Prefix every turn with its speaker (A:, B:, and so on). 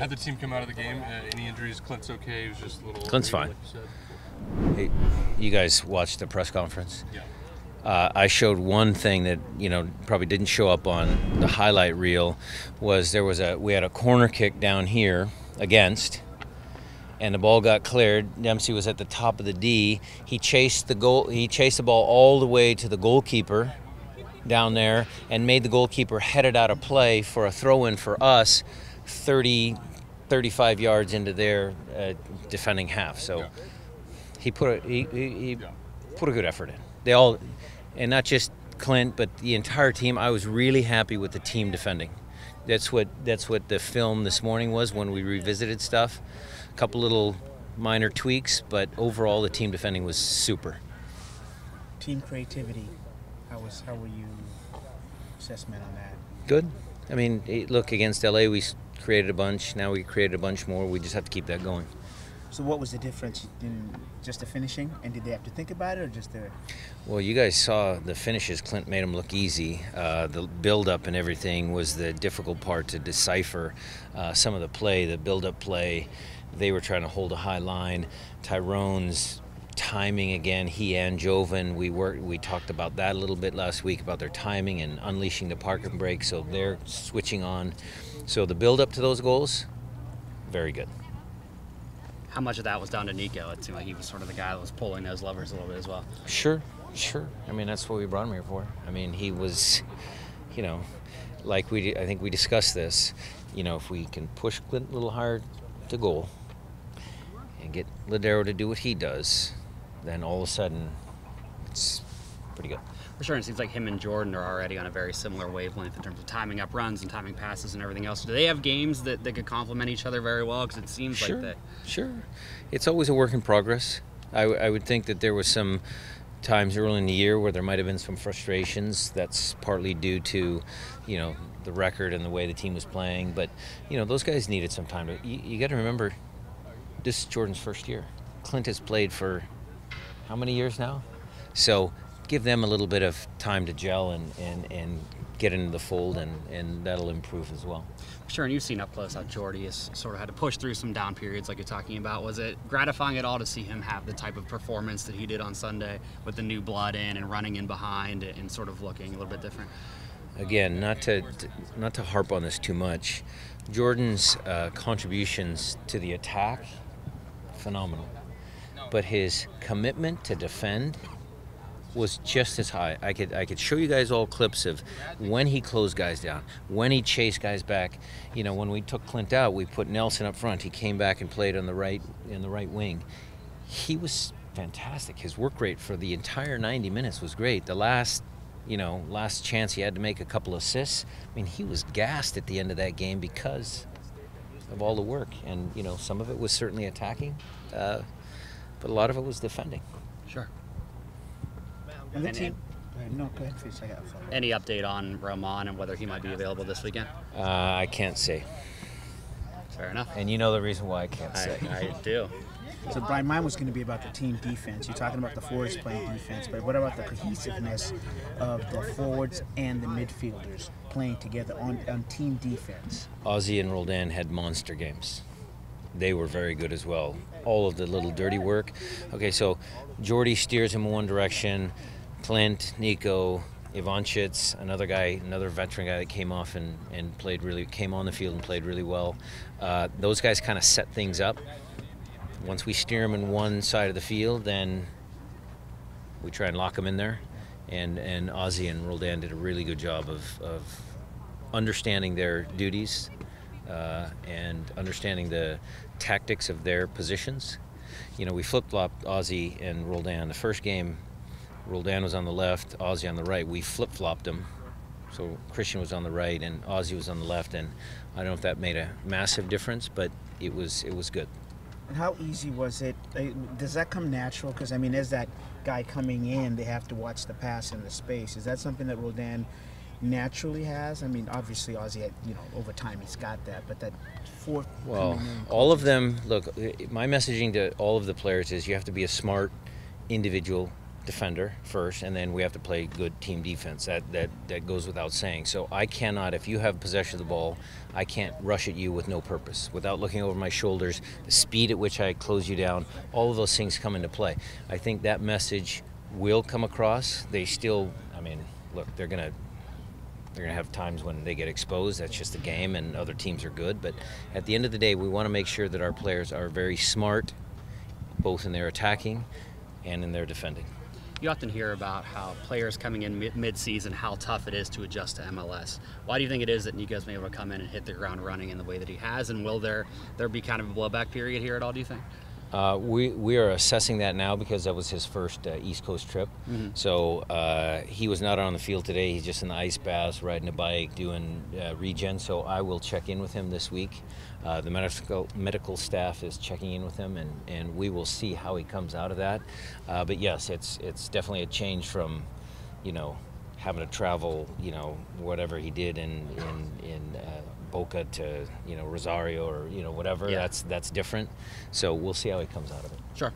A: Had the team come out of the game? Any injuries? Clint's okay. He was just a little.
B: Clint's fine.
A: Like you said.
B: Hey, you guys watched the press conference?
A: Yeah.
B: I showed one thing that probably didn't show up on the highlight reel. Was we had a corner kick down here against, and the ball got cleared. Dempsey was at the top of the D. He chased the ball all the way to the goalkeeper down there and made the goalkeeper head it out of play for a throw-in for us 35 yards into their defending half. So he put a good effort in. They all, and not just Clint, but the entire team. I was really happy with the team defending. That's what the film this morning was when we revisited stuff. A couple little minor tweaks, but overall the team defending was super.
C: Team creativity. How were you assessment on that?
B: Good. I mean, look, against LA we created a bunch. Now we created a bunch more. We just have to keep that going.
C: So what was the difference in just the finishing, and did they have to think about it, or just the?
B: Well, you guys saw the finishes. Clint made them look easy. The build-up and everything was the difficult part to decipher. Some of the play, the build-up play, they were trying to hold a high line. Tyrone's timing again, he and Joven, we talked about that a little bit last week about their timing and unleashing the parking brake, so they're switching on. So the build-up to those goals, very good.
D: How much of that was down to Nico? It seemed like he was sort of the guy that was pulling those levers a little bit as well.
B: Sure. I mean, that's what we brought him here for. I mean, he was, like I think we discussed this, if we can push Clint a little higher to goal and get Ladero to do what he does, then all of a sudden it's pretty good.
D: For sure, it seems like him and Jordan are already on a very similar wavelength in terms of timing up runs and timing passes and everything else. Do they have games that could complement each other very well? Because it seems like that.
B: Sure. It's always a work in progress. I would think that there was some times early in the year where there might have been some frustrations. That's partly due to, the record and the way the team was playing. But, those guys needed some time. You got to remember, this is Jordan's first year. Clint has played for how many years now? So give them a little bit of time to gel and get into the fold, and that'll improve as well.
D: Sure, and you've seen up close how Jordy has sort of had to push through some down periods like you're talking about. Was it gratifying at all to see him have the type of performance that he did on Sunday with the new blood in and running in behind and sort of looking a little bit different?
B: Again, not to harp on this too much, Jordan's contributions to the attack, phenomenal. But his commitment to defend was just as high. I could show you guys all clips of when he closed guys down, when he chased guys back. When we took Clint out, we put Nelson up front. He came back and played in the right wing. He was fantastic. His work rate for the entire 90 minutes was great. The last chance he had to make a couple assists. I mean, he was gassed at the end of that game because of all the work. And, some of it was certainly attacking, but a lot of it was defending.
D: Sure.
C: And the team. No, go ahead, please. I got a follow-up.
D: Any update on Roman and whether he might be available this weekend?
B: I can't say.
D: Fair enough.
B: And you know the reason why I can't say.
D: I do.
C: So, Brian, mine was going to be about the team defense. You're talking about the forwards playing defense, but what about the cohesiveness of the forwards and the midfielders playing together on team defense?
B: Ozzy and Roldan had monster games. They were very good as well. All of the little dirty work. Okay, so Jordy steers him in one direction. Clint, Nico, Ivanchitz, another veteran guy that came off and came on the field and played really well. Those guys kind of set things up. Once we steer them in one side of the field, then we try and lock them in there. And Ozzy and Roldan did a really good job of understanding their duties and understanding the tactics of their positions. We flip-flopped Ozzy and Roldan. The first game, Roldan was on the left, Ozzy on the right. We flip-flopped them. So Christian was on the right and Ozzy was on the left. And I don't know if that made a massive difference, but it was good.
C: And how easy was it? Does that come natural? Because, as that guy coming in, they have to watch the pass and the space. Is that something that Roldan naturally has? Obviously, Ozzy, over time he's got that, but that fourth.
B: Well, all of them, look, my messaging to all of the players is you have to be a smart individual defender first, and then we have to play good team defense. That goes without saying. So I cannot, if you have possession of the ball, I can't rush at you with no purpose, without looking over my shoulders. The speed at which I close you down, all of those things come into play. I think that message will come across. They still, I mean, look, they're gonna have times when they get exposed. That's just the game, and other teams are good. But at the end of the day, we want to make sure that our players are very smart, both in their attacking and in their defending.
D: You often hear about how players coming in mid-season, how tough it is to adjust to MLS. Why do you think it is that Nico's been able to come in and hit the ground running in the way that he has? And will there be kind of a blowback period here at all, do you think?
B: We are assessing that now because that was his first East Coast trip.
D: Mm-hmm.
B: So he was not on the field today. He's just in the ice baths, riding a bike, doing regen. So I will check in with him this week. The medical staff is checking in with him, and we will see how he comes out of that. But yes, it's definitely a change from, having to travel, whatever he did in Boca to Rosario or whatever.
D: Yeah.
B: That's different. So we'll see how he comes out of it.
D: Sure.